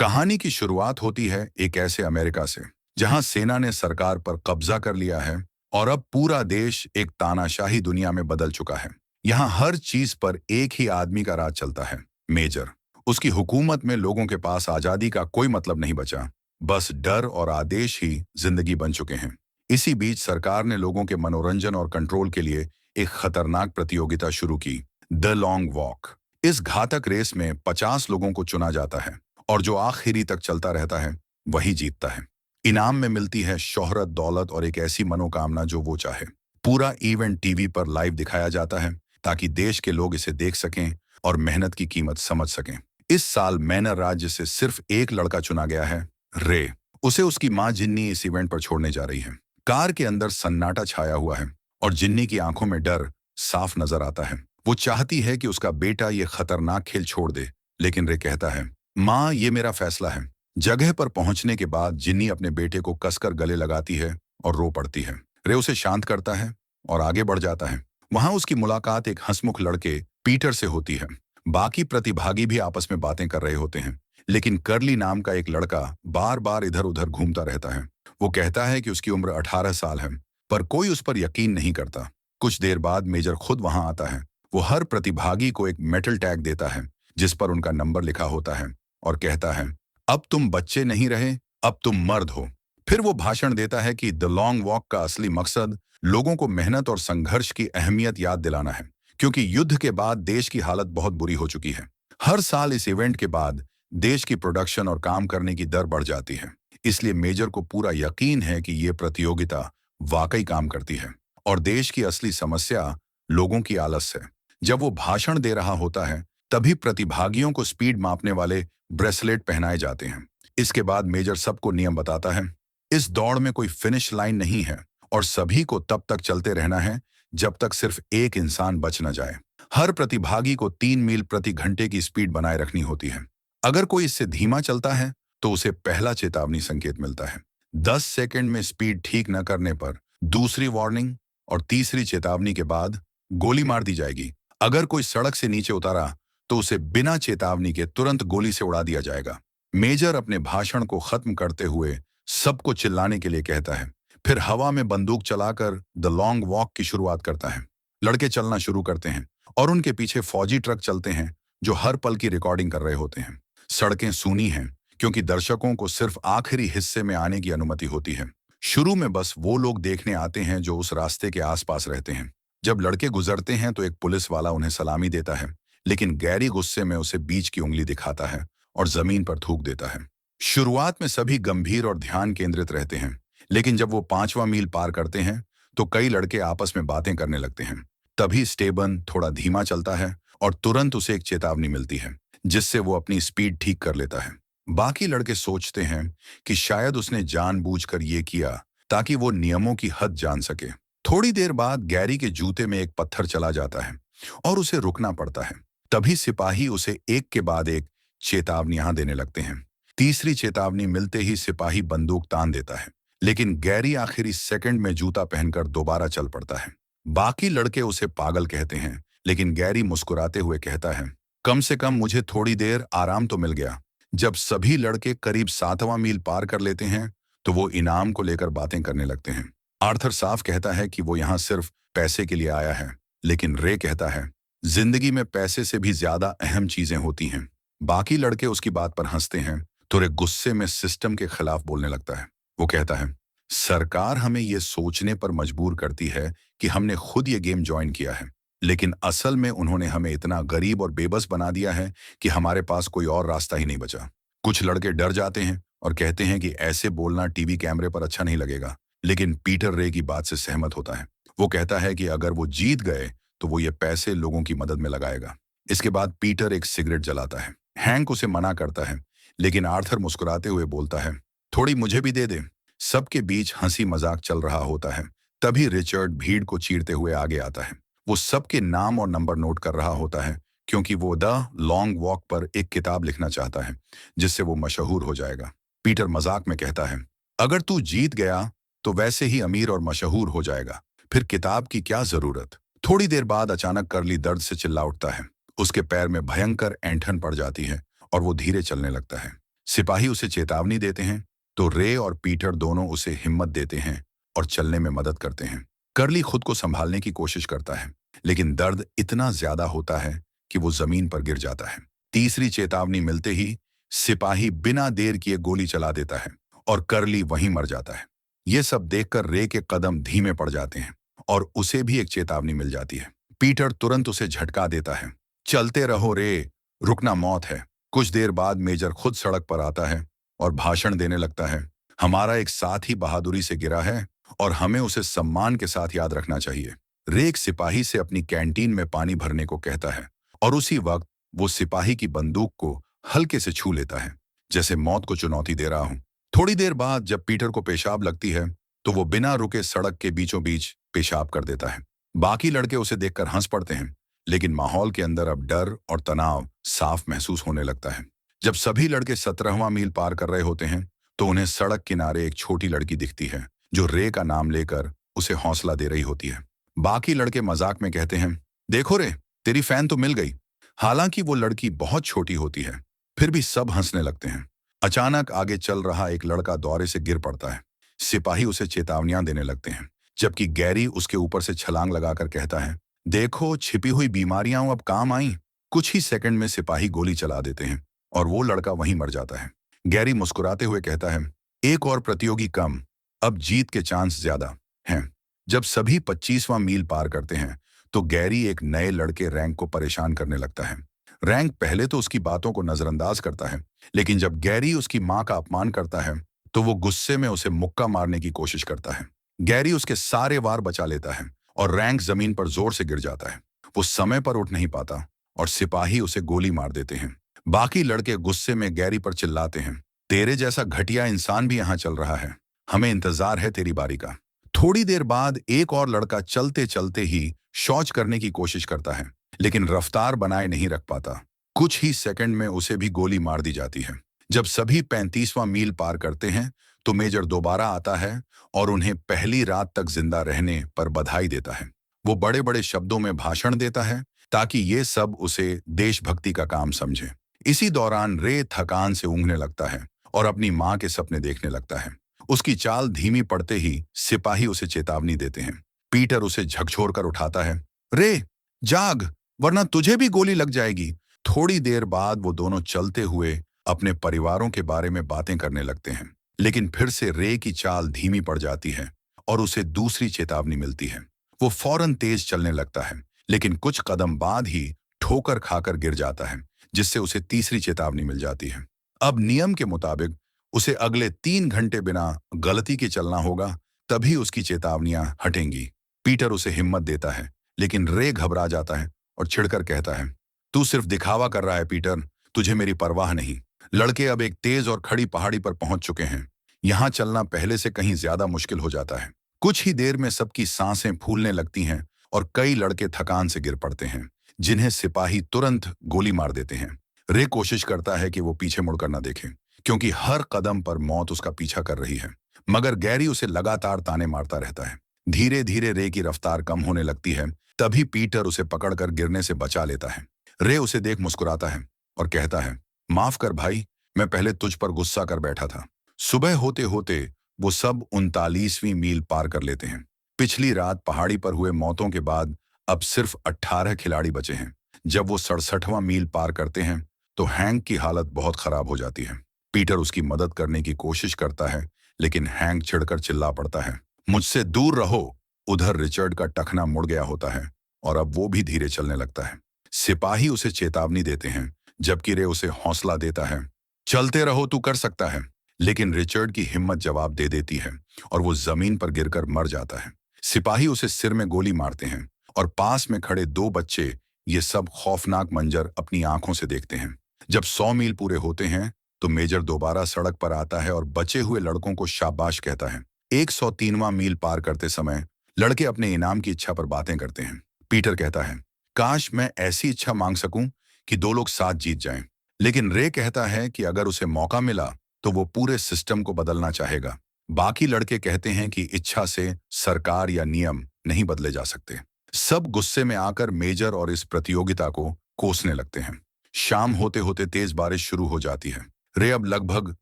कहानी की शुरुआत होती है एक ऐसे अमेरिका से जहां सेना ने सरकार पर कब्जा कर लिया है और अब पूरा देश एक तानाशाही दुनिया में बदल चुका है। यहां हर चीज पर एक ही आदमी का राज चलता है, मेजर। उसकी हुकूमत में लोगों के पास आजादी का कोई मतलब नहीं बचा। बस डर और आदेश ही जिंदगी बन चुके हैं। इसी बीच सरकार ने लोगों के मनोरंजन और कंट्रोल के लिए एक खतरनाक प्रतियोगिता शुरू की, द लॉन्ग वॉक। इस घातक रेस में 50 लोगों को चुना जाता है और जो आखिरी तक चलता रहता है वही जीतता है। इनाम में मिलती है शोहरत, दौलत और एक ऐसी मनोकामना जो वो चाहे। पूरा इवेंट टीवी पर लाइव दिखाया जाता है ताकि देश के लोग इसे देख सकें और मेहनत की कीमत समझ सकें। इस साल मैनर राज्य से सिर्फ एक लड़का चुना गया है, रे। उसे उसकी मां जिन्नी इस इवेंट पर छोड़ने जा रही है। कार के अंदर सन्नाटा छाया हुआ है और जिन्नी की आंखों में डर साफ नजर आता है। वो चाहती है कि उसका बेटा ये खतरनाक खेल छोड़ दे, लेकिन रे कहता है, माँ, ये मेरा फैसला है। जगह पर पहुंचने के बाद जिन्नी अपने बेटे को कसकर गले लगाती है और रो पड़ती है। रे उसे शांत करता है और आगे बढ़ जाता है। वहां उसकी मुलाकात एक हंसमुख लड़के पीटर से होती है। बाकी प्रतिभागी भी आपस में बातें कर रहे होते हैं, लेकिन कर्ली नाम का एक लड़का बार बार इधर उधर घूमता रहता है। वो कहता है कि उसकी उम्र 18 साल है, पर कोई उस पर यकीन नहीं करता। कुछ देर बाद मेजर खुद वहां आता है। वो हर प्रतिभागी को एक मेटल टैग देता है जिस पर उनका नंबर लिखा होता है और कहता है, अब तुम बच्चे नहीं रहे, अब तुम मर्द हो। फिर वो भाषण देता है कि द लॉन्ग वॉक का असली मकसद लोगों को मेहनत और संघर्ष की अहमियत याद दिलाना है, क्योंकि युद्ध के बाद देश की हालत बहुत बुरी हो चुकी है। हर साल इस इवेंट के बाद देश की प्रोडक्शन और काम करने की दर बढ़ जाती है। इसलिए मेजर को पूरा यकीन है कि ये प्रतियोगिता वाकई काम करती है और देश की असली समस्या लोगों की आलस है। जब वो भाषण दे रहा होता है तभी प्रतिभागियों को स्पीड मापने वाले ब्रेसलेट पहनाए जाते हैं। इसके बाद मेजर सबको नियम बताता है। इस दौड़ में कोई फिनिश लाइन नहीं है और सभी को तब तक चलते रहना है जब तक सिर्फ एक इंसान बच न जाए। हर प्रतिभागी को 3 मील प्रति घंटे की स्पीड बनाए रखनी होती है। अगर कोई इससे धीमा चलता है तो उसे पहला चेतावनी संकेत मिलता है। 10 सेकंड में स्पीड ठीक न करने पर दूसरी वार्निंग और तीसरी चेतावनी के बाद गोली मार दी जाएगी। अगर कोई सड़क से नीचे उतारा तो उसे बिना चेतावनी के तुरंत गोली से उड़ा दिया जाएगा। मेजर अपने भाषण को खत्म करते हुए सबको चिल्लाने के लिए कहता है, फिर हवा में बंदूक चलाकर द लॉन्ग वॉक की शुरुआत करता है। लड़के चलना शुरू करते हैं और उनके पीछे फौजी ट्रक चलते हैं जो हर पल की रिकॉर्डिंग कर रहे होते हैं। सड़कें सूनी हैं क्योंकि दर्शकों को सिर्फ आखिरी हिस्से में आने की अनुमति होती है। शुरू में बस वो लोग देखने आते हैं जो उस रास्ते के आसपास रहते हैं। जब लड़के गुजरते हैं तो एक पुलिस वाला उन्हें सलामी देता है, लेकिन गैरी गुस्से में उसे बीच की उंगली दिखाता है और जमीन पर थूक देता है। शुरुआत में सभी गंभीर और ध्यान केंद्रित रहते हैं, लेकिन जब वो 5वां मील पार करते हैं तो कई लड़के आपस में बातें करने लगते हैं। तभी स्टेबन थोड़ा धीमा चलता है और तुरंत उसे एक चेतावनी मिलती है जिससे वो अपनी स्पीड ठीक कर लेता है। बाकी लड़के सोचते हैं कि शायद उसने जानबूझकर ये किया ताकि वो नियमों की हद जान सके। थोड़ी देर बाद गैरी के जूते में एक पत्थर चला जाता है और उसे रुकना पड़ता है। तभी सिपाही उसे एक के बाद एक चेतावनियां देने लगते हैं। तीसरी चेतावनी मिलते ही सिपाही बंदूक तान देता है, लेकिन गैरी आखिरी सेकंड में जूता पहनकर दोबारा चल पड़ता है। बाकी लड़के उसे पागल कहते हैं, लेकिन गैरी मुस्कुराते हुए कहता है, कम से कम मुझे थोड़ी देर आराम तो मिल गया। जब सभी लड़के करीब 7वां मील पार कर लेते हैं तो वो इनाम को लेकर बातें करने लगते हैं। आर्थर साफ कहता है कि वो यहाँ सिर्फ पैसे के लिए आया है, लेकिन रे कहता है, जिंदगी में पैसे से भी ज्यादा अहम चीजें होती हैं। बाकी लड़के उसकी बात पर हंसते हैं तो रे गुस्से में सिस्टम के खिलाफ बोलने लगता है। वो कहता है, सरकार हमें ये सोचने पर मजबूर करती है कि हमने खुद ये गेम ज्वाइन किया है, लेकिन असल में उन्होंने हमें इतना गरीब और बेबस बना दिया है कि हमारे पास कोई और रास्ता ही नहीं बचा। कुछ लड़के डर जाते हैं और कहते हैं कि ऐसे बोलना टीवी कैमरे पर अच्छा नहीं लगेगा, लेकिन पीटर रे की बात से सहमत होता है। वो कहता है कि अगर वो जीत गए तो वो ये पैसे लोगों की मदद में लगाएगा। इसके बाद पीटर एक सिगरेट जलाता है। हैंक उसे मना करता है, लेकिन आर्थर मुस्कुराते हुए बोलता है, थोड़ी मुझे भी दे दे। सबके बीच हंसी मजाक चल रहा होता है। तभी रिचर्ड भीड़ को चीरते हुए आगे आता है। वो सबके नाम और नंबर नोट कर रहा होता है क्योंकि वो द लॉन्ग वॉक पर एक किताब लिखना चाहता है जिससे वो मशहूर हो जाएगा। पीटर मजाक में कहता है, अगर तू जीत गया तो वैसे ही अमीर और मशहूर हो जाएगा, फिर किताब की क्या जरूरत। थोड़ी देर बाद अचानक कर्ली दर्द से चिल्ला उठता है। उसके पैर में भयंकर ऐंठन पड़ जाती है और वो धीरे चलने लगता है। सिपाही उसे चेतावनी देते हैं तो रे और पीटर दोनों उसे हिम्मत देते हैं और चलने में मदद करते हैं। कर्ली खुद को संभालने की कोशिश करता है, लेकिन दर्द इतना ज्यादा होता है कि वो जमीन पर गिर जाता है। तीसरी चेतावनी मिलते ही सिपाही बिना देर किए गोली चला देता है और कर्ली वहीं मर जाता है। ये सब देखकर रे के कदम धीमे पड़ जाते हैं और उसे भी एक चेतावनी मिल जाती है। पीटर तुरंत उसे झटका देता है, चलते रहो रे, रुकना मौत है। कुछ देर बाद मेजर खुद सड़क पर आता है और भाषण देने लगता है, हमारा एक साथी बहादुरी से गिरा है और हमें उसे सम्मान के साथ याद रखना चाहिए। रे एक सिपाही से अपनी कैंटीन में पानी भरने को कहता है और उसी वक्त वो सिपाही की बंदूक को हल्के से छू लेता है, जैसे मौत को चुनौती दे रहा हूं। थोड़ी देर बाद जब पीटर को पेशाब लगती है तो वो बिना रुके सड़क के बीचों बीच पेशाब कर देता है। बाकी लड़के उसे देखकर हंस पड़ते हैं, लेकिन माहौल के अंदर अब डर और तनाव साफ महसूस होने लगता है। जब सभी लड़के 17वां मील पार कर रहे होते हैं तो उन्हें सड़क किनारे एक छोटी लड़की दिखती है जो रे का नाम लेकर उसे हौसला दे रही होती है। बाकी लड़के मजाक में कहते हैं, देखो रे, तेरी फैन तो मिल गई। हालांकि वो लड़की बहुत छोटी होती है, फिर भी सब हंसने लगते हैं। अचानक आगे चल रहा एक लड़का दौरे से गिर पड़ता है। सिपाही उसे चेतावनियां देने लगते हैं, जबकि गैरी उसके ऊपर से छलांग लगाकर कहता है, देखो छिपी हुई बीमारियां अब काम आई। कुछ ही सेकंड में सिपाही गोली चला देते हैं और वो लड़का वहीं मर जाता है। गैरी मुस्कुराते हुए कहता है, एक और प्रतियोगी कम, अब जीत के चांस ज्यादा हैं। जब सभी 25वां मील पार करते हैं तो गैरी एक नए लड़के रैंक को परेशान करने लगता है। रैंक पहले तो उसकी बातों को नजरअंदाज करता है, लेकिन जब गैरी उसकी मां का अपमान करता है तो वो गुस्से में उसे मुक्का मारने की कोशिश करता है। गैरी उसके सारे वार बचा लेता है और रैंक जमीन पर जोर से गिर जाता है। वो समय पर उठ नहीं पाता और सिपाही उसे गोली मार देते हैं। बाकी लड़के गुस्से में गैरी पर चिल्लाते हैं, तेरे जैसा घटिया इंसान भी यहाँ चल रहा है, हमें इंतजार है तेरी बारी का। थोड़ी देर बाद एक और लड़का चलते चलते ही शौच करने की कोशिश करता है, लेकिन रफ्तार बनाए नहीं रख पाता। कुछ ही सेकंड में उसे भी गोली मार दी जाती है। जब सभी 35वां मील पार करते हैं तो मेजर दोबारा आता है और उन्हें पहली रात तक जिंदा रहने पर बधाई देता है। वो बड़े बड़े शब्दों में भाषण देता है ताकि ये सब उसे देशभक्ति का काम समझे। इसी दौरान रे थकान से ऊँघने लगता है और अपनी मां के सपने देखने लगता है। उसकी चाल धीमी पड़ते ही सिपाही उसे चेतावनी देते हैं। पीटर उसे झकझोर कर उठाता है, रे जाग, वरना तुझे भी गोली लग जाएगी। थोड़ी देर बाद वो दोनों चलते हुए अपने परिवारों के बारे में बातें करने लगते हैं, लेकिन फिर से रे की चाल धीमी पड़ जाती है और उसे दूसरी चेतावनी मिलती है। वो फौरन तेज चलने लगता है, लेकिन कुछ कदम बाद ही ठोकर खाकर गिर जाता है, जिससे उसे तीसरी चेतावनी मिल जाती है। अब नियम के मुताबिक उसे अगले 3 घंटे बिना गलती के चलना होगा, तभी उसकी चेतावनियां हटेंगी। पीटर उसे हिम्मत देता है, लेकिन रे घबरा जाता है और छिड़कर कहता है, तू सिर्फ दिखावा कर रहा है पीटर, तुझे मेरी परवाह नहीं। लड़के अब एक तेज और खड़ी पहाड़ी पर पहुंच चुके हैं। यहाँ चलना पहले से कहीं ज्यादा मुश्किल हो जाता है। कुछ ही देर में सबकी सांसें फूलने लगती हैं और कई लड़के थकान से गिर पड़ते हैं, जिन्हें सिपाही तुरंत गोली मार देते हैं। रे कोशिश करता है कि वो पीछे मुड़कर न देखे, क्योंकि हर कदम पर मौत उसका पीछा कर रही है, मगर गैरी उसे लगातार ताने मारता रहता है। धीरे धीरे रे की रफ्तार कम होने लगती है, तभी पीटर उसे पकड़कर गिरने से बचा लेता है। रे उसे देख मुस्कुराता है और कहता है, माफ कर भाई, मैं पहले तुझ पर गुस्सा कर बैठा था। सुबह होते होते वो सब 39वीं मील पार कर लेते हैं। पिछली रात पहाड़ी पर हुए मौतों के बाद अब सिर्फ 18 खिलाड़ी बचे हैं। जब वो 67वां मील पार करते हैं तो हैंक की हालत बहुत खराब हो जाती है। पीटर उसकी मदद करने की कोशिश करता है, लेकिन हैंक चिढ़कर चिल्ला पड़ता है, मुझसे दूर रहो। उधर रिचर्ड का टखना मुड़ गया होता है और अब वो भी धीरे चलने लगता है। सिपाही उसे चेतावनी देते हैं, जबकि रे उसे हौसला देता है, चलते रहो, तू कर सकता है। लेकिन रिचर्ड की हिम्मत जवाब दे देती है और वो जमीन पर गिरकर मर जाता है। सिपाही उसे सिर में गोली मारते हैं और पास में खड़े 2 बच्चे ये सब खौफनाक मंजर अपनी आंखों से देखते हैं। जब 100 मील पूरे होते हैं तो मेजर दोबारा सड़क पर आता है और बचे हुए लड़कों को शाबाश कहता है। 103वां मील पार करते समय लड़के अपने इनाम की इच्छा पर बातें करते हैं। पीटर कहता है, काश मैं ऐसी इच्छा मांग सकूं कि 2 लोग साथ जीत जाएं। लेकिन रे कहता है कि अगर उसे मौका मिला तो वो पूरे सिस्टम को बदलना चाहेगा। बाकी लड़के कहते हैं कि इच्छा से सरकार या नियम नहीं बदले जा सकते। सब गुस्से में आकर मेजर और इस प्रतियोगिता को कोसने लगते हैं। शाम होते होते तेज बारिश शुरू हो जाती है। रे अब लगभग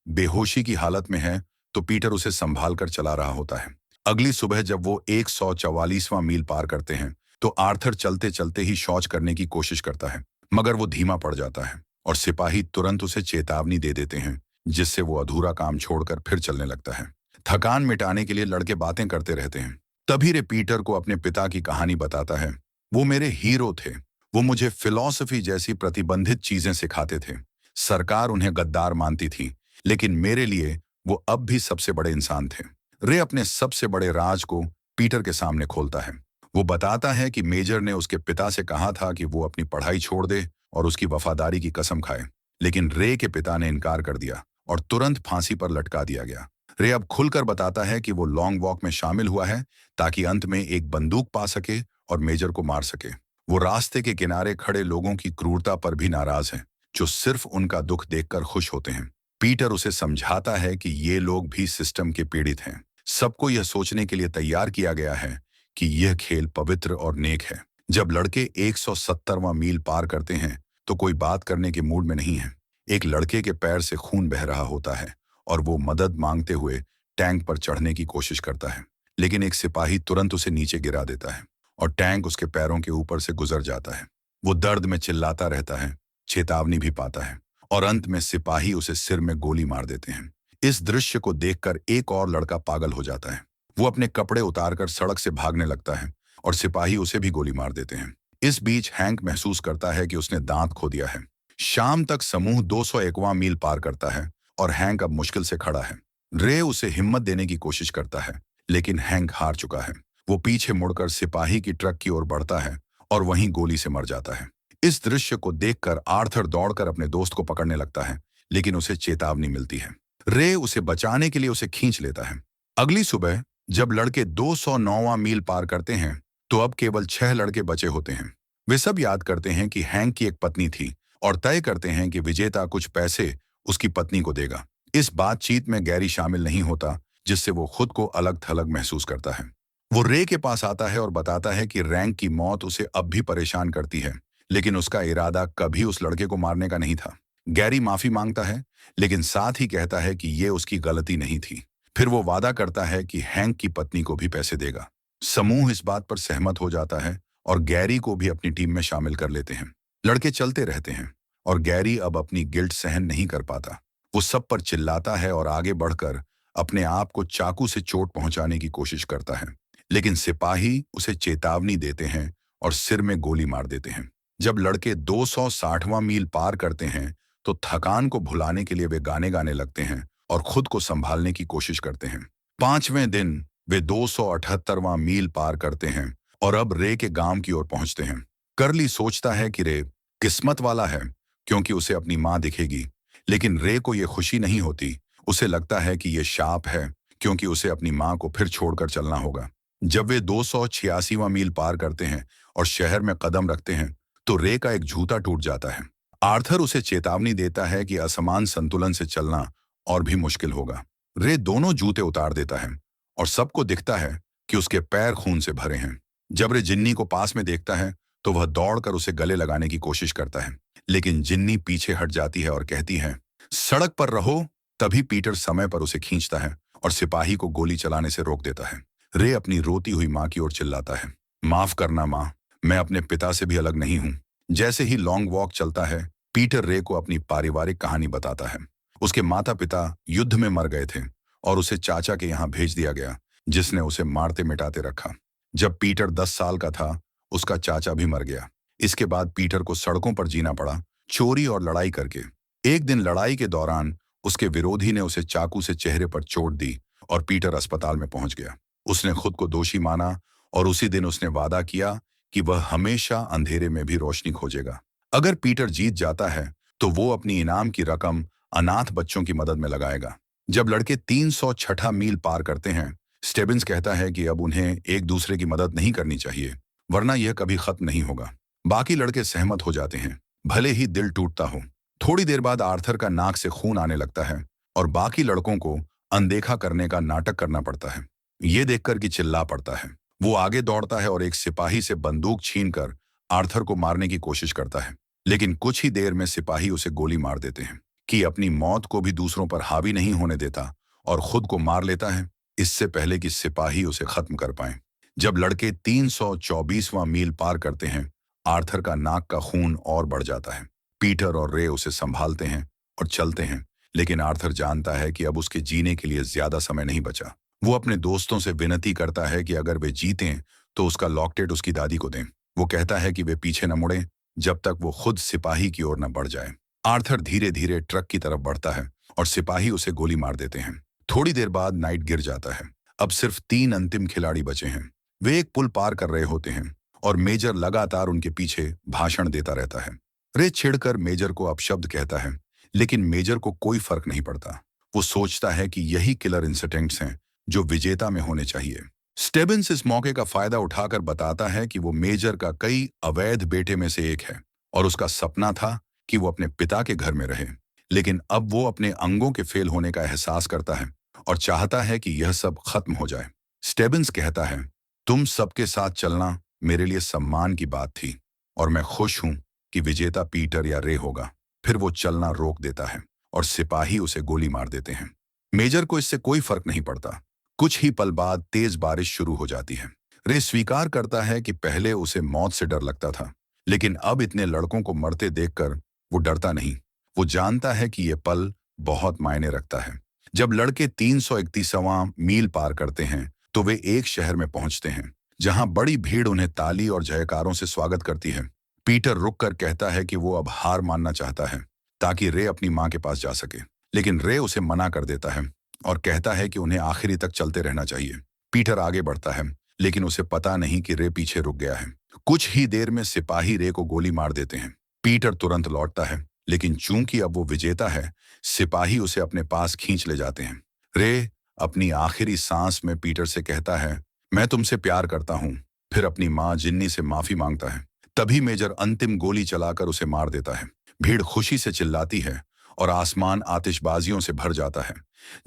बेहोशी की हालत में है, तो पीटर उसे संभाल कर चला रहा होता है। अगली सुबह जब वो 144वां मील पार करते हैं, तो आर्थर चलते चलते ही शौच करने की कोशिश करता है, मगर वो धीमा पड़ जाता है और सिपाही तुरंत उसे चेतावनी दे देते हैं, जिससे वो अधूरा काम छोड़कर फिर चलने लगता है। थकान मिटाने के लिए लड़के बातें करते रहते हैं। तभी रे पीटर को अपने पिता की कहानी बताता है। वो मेरे हीरो थे। वो मुझे फिलॉसफी जैसी प्रतिबंधित चीजें सिखाते थे। सरकार उन्हें गद्दार मानती थी, लेकिन मेरे लिए वो अब भी सबसे बड़े इंसान थे। रे अपने सबसे बड़े राज को पीटर के सामने खोलता है। वो बताता है कि मेजर ने उसके पिता से कहा था कि वो अपनी पढ़ाई छोड़ दे और उसकी वफादारी की कसम खाए, लेकिन रे के पिता ने इनकार कर दिया और तुरंत फांसी पर लटका दिया गया। रे अब खुलकर बताता है कि वो लॉन्ग वॉक में शामिल हुआ है ताकि अंत में एक बंदूक पा सके और मेजर को मार सके। वो रास्ते के किनारे खड़े लोगों की क्रूरता पर भी नाराज हैं, जो सिर्फ उनका दुख देखकर खुश होते हैं। पीटर उसे समझाता है कि ये लोग भी सिस्टम के पीड़ित हैं। सबको यह सोचने के लिए तैयार किया गया है कि यह खेल पवित्र और नेक है। जब लड़के 170वां मील पार करते हैं, तो कोई बात करने के मूड में नहीं है। एक लड़के के पैर से खून बह रहा होता है और वो मदद मांगते हुए टैंक पर चढ़ने की कोशिश करता है, लेकिन एक सिपाही तुरंत उसे नीचे गिरा देता है और टैंक उसके पैरों के ऊपर से गुजर जाता है। वो दर्द में चिल्लाता रहता है, चेतावनी भी पाता है और अंत में सिपाही उसे सिर में गोली मार देते हैं। इस दृश्य को देखकर एक और लड़का पागल हो जाता है। वो अपने कपड़े उतारकर सड़क से भागने लगता है और सिपाही उसे भी गोली मार देते हैं। इस बीच हैंक महसूस करता है कि उसने दांत खो दिया है। शाम तक समूह 201वां मील पार करता है और हैंक अब मुश्किल से खड़ा है। रे उसे हिम्मत देने की कोशिश करता है, लेकिन हैंक हार चुका है। वो पीछे मुड़कर सिपाही की ट्रक की ओर बढ़ता है और वहीं गोली से मर जाता है। इस दृश्य को देखकर आर्थर दौड़कर अपने दोस्त को पकड़ने लगता है, लेकिन उसे चेतावनी मिलती है। रे उसे बचाने के लिए उसे खींच लेता है। अगली सुबह जब लड़के 209वां मील पार करते हैं, तो अब केवल 6 लड़के बचे होते हैं। वे सब याद करते हैं कि हैंक की एक पत्नी थी और तय करते हैं कि विजेता कुछ पैसे उसकी पत्नी को देगा। इस बातचीत में गैरी शामिल नहीं होता, जिससे वो खुद को अलग थलग महसूस करता है। वो रे के पास आता है और बताता है कि रैंक की मौत उसे अब भी परेशान करती है, लेकिन उसका इरादा कभी उस लड़के को मारने का नहीं था। गैरी माफी मांगता है, लेकिन साथ ही कहता है कि ये उसकी गलती नहीं थी। फिर वो वादा करता है कि हैंक की पत्नी को भी पैसे देगा। समूह इस बात पर सहमत हो जाता है और गैरी को भी अपनी टीम में शामिल कर लेते हैं। लड़के चलते रहते हैं और गैरी अब अपनी गिल्ट सहन नहीं कर पाता। वो सब पर चिल्लाता है और आगे बढ़कर अपने आप को चाकू से चोट पहुंचाने की कोशिश करता है, लेकिन सिपाही उसे चेतावनी देते हैं और सिर में गोली मार देते हैं। जब लड़के 260वां मील पार करते हैं, तो थकान को भुलाने के लिए वे गाने गाने लगते हैं और खुद को संभालने की कोशिश करते हैं। 5वें दिन वे 278वां मील पार करते हैं और अब रे के गांव की ओर पहुंचते हैं। करली सोचता है कि रे किस्मत वाला है, क्योंकि उसे अपनी मां दिखेगी, लेकिन रे को यह खुशी नहीं होती। उसे लगता है कि यह शाप है, क्योंकि उसे अपनी मां को फिर छोड़कर चलना होगा। जब वे 286वां मील पार करते हैं और शहर में कदम रखते हैं, तो रे का एक जूता टूट जाता है। आर्थर उसे चेतावनी देता है कि असमान संतुलन से चलना और भी मुश्किल होगा। रे दोनों जूते उतार देता है और सबको दिखता है कि उसके पैर खून से भरे हैं। जब रे जिन्नी को पास में देखता है, तो वह दौड़कर उसे गले लगाने की कोशिश करता है, लेकिन जिन्नी पीछे हट जाती है और कहती है, सड़क पर रहो। तभी पीटर समय पर उसे खींचता है और सिपाही को गोली चलाने से रोक देता है। रे अपनी रोती हुई मां की ओर चिल्लाता है, माफ करना मां, मैं अपने पिता से भी अलग नहीं हूं। जैसे ही लॉन्ग वॉक चलता है, पीटर रे को अपनी पारिवारिक कहानी बताता है। उसके माता पिता युद्ध में मर गए थे और उसे चाचा के यहाँ भेज दिया गया, जिसने उसे मारते मिटाते रखा। जब पीटर 10 साल का था, उसका चाचा भी मर गया। इसके बाद पीटर को सड़कों पर जीना पड़ा, चोरी और लड़ाई करके। एक दिन लड़ाई के दौरान उसके विरोधी ने उसे चाकू से चेहरे पर चोट दी और पीटर अस्पताल में पहुंच गया। उसने खुद को दोषी माना और उसी दिन उसने वादा किया कि वह हमेशा अंधेरे में भी रोशनी खोजेगा। अगर पीटर जीत जाता है, तो वो अपनी इनाम की रकम अनाथ बच्चों की मदद में लगाएगा। जब लड़के 306 मील पार करते हैं, स्टेबिंस कहता है कि अब उन्हें एक दूसरे की मदद नहीं करनी चाहिए, वरना यह कभी खत्म नहीं होगा। बाकी लड़के सहमत हो जाते हैं, भले ही दिल टूटता हो। थोड़ी देर बाद आर्थर का नाक से खून आने लगता है और बाकी लड़कों को अनदेखा करने का नाटक करना पड़ता है। ये देखकर कि चिल्ला पड़ता है। वो आगे दौड़ता है और एक सिपाही से बंदूक छीनकर आर्थर को मारने की कोशिश करता है, लेकिन कुछ ही देर में सिपाही उसे गोली मार देते हैं। कि अपनी मौत को भी दूसरों पर हावी नहीं होने देता और खुद को मार लेता है, इससे पहले कि सिपाही उसे खत्म कर पाए। जब लड़के 324वां मील पार करते हैं, आर्थर का नाक का खून और बढ़ जाता है। पीटर और रे उसे संभालते हैं और चलते हैं, लेकिन आर्थर जानता है कि अब उसके जीने के लिए ज्यादा समय नहीं बचा। वो अपने दोस्तों से विनती करता है कि अगर वे जीतें तो उसका लॉकेट उसकी दादी को दें। वो कहता है कि वे पीछे न मुड़ें जब तक वो खुद सिपाही की ओर न बढ़ जाए। आर्थर धीरे धीरे ट्रक की तरफ बढ़ता है और सिपाही उसे गोली मार देते हैं। थोड़ी देर बाद नाइट गिर जाता है। अब सिर्फ 3 अंतिम खिलाड़ी बचे हैं। वे एक पुल पार कर रहे होते हैं और मेजर लगातार उनके पीछे भाषण देता रहता है। रे छिड़कर मेजर को अपशब्द कहता है, लेकिन मेजर को कोई फर्क नहीं पड़ता। वो सोचता है कि यही किलर इंस्टिंक्ट्स हैं जो विजेता में होने चाहिए। स्टेबिन्स इस मौके का फायदा उठाकर बताता है कि वो मेजर का कई अवैध बेटे में से एक है और उसका सपना था कि वो अपने पिता के घर में रहे। लेकिन अब वो अपने अंगों के फेल होने का एहसास करता है और चाहता है कि यह सब खत्म हो जाए। स्टेबिन्स कहता है, तुम सबके साथ चलना मेरे लिए सम्मान की बात थी और मैं खुश हूं कि विजेता पीटर या रे होगा। फिर वो चलना रोक देता है और सिपाही उसे गोली मार देते हैं। मेजर को इससे कोई फर्क नहीं पड़ता। कुछ ही पल बाद तेज बारिश शुरू हो जाती है। रे स्वीकार करता है कि पहले उसे मौत से डर लगता था, लेकिन अब इतने लड़कों को मरते देखकर वो डरता नहीं। वो जानता है कि यह पल बहुत मायने रखता है। जब लड़के 331वां मील पार करते हैं तो वे एक शहर में पहुंचते हैं जहां बड़ी भीड़ उन्हें ताली और जयकारों से स्वागत करती है। पीटर रुककर कहता है कि वो अब हार मानना चाहता है ताकि रे अपनी मां के पास जा सके, लेकिन रे उसे मना कर देता है और कहता है कि उन्हें आखिरी तक चलते रहना चाहिए। पीटर आगे बढ़ता है, लेकिन उसे पता नहीं कि रे पीछे रुक गया है। कुछ ही देर में सिपाही रे को गोली मार देते हैं। पीटर तुरंत लौटता है, लेकिन चूंकि अब वो विजेता है, सिपाही उसे अपने पास खींच ले जाते हैं। रे अपनी आखिरी सांस में पीटर से कहता है, मैं तुमसे प्यार करता हूं। फिर अपनी मां जिन्नी से माफी मांगता है। तभी मेजर अंतिम गोली चलाकर उसे मार देता है। भीड़ खुशी से चिल्लाती है और आसमान आतिशबाजियों से भर जाता है,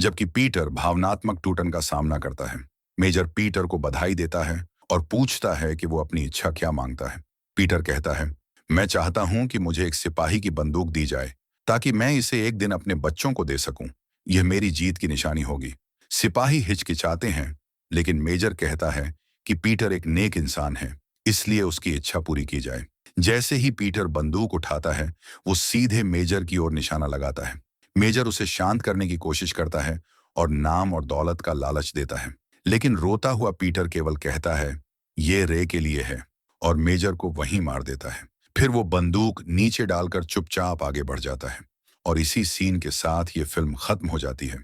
जबकि पीटर भावनात्मक टूटन का सामना करता है। मेजर पीटर को बधाई देता है और पूछता है कि वो अपनी इच्छा क्या मांगता है। पीटर कहता है, मैं चाहता हूं कि मुझे एक सिपाही की बंदूक दी जाए ताकि मैं इसे एक दिन अपने बच्चों को दे सकूं। यह मेरी जीत की निशानी होगी। सिपाही हिचकिचाते हैं, लेकिन मेजर कहता है कि पीटर एक नेक इंसान है, इसलिए उसकी इच्छा पूरी की जाए। जैसे ही पीटर बंदूक उठाता है, वो सीधे मेजर की ओर निशाना लगाता है। मेजर उसे शांत करने की कोशिश करता है और नाम और दौलत का लालच देता है, लेकिन रोता हुआ पीटर केवल कहता है, ये रे के लिए है, और मेजर को वहीं मार देता है। फिर वो बंदूक नीचे डालकर चुपचाप आगे बढ़ जाता है और इसी सीन के साथ ये फिल्म खत्म हो जाती है।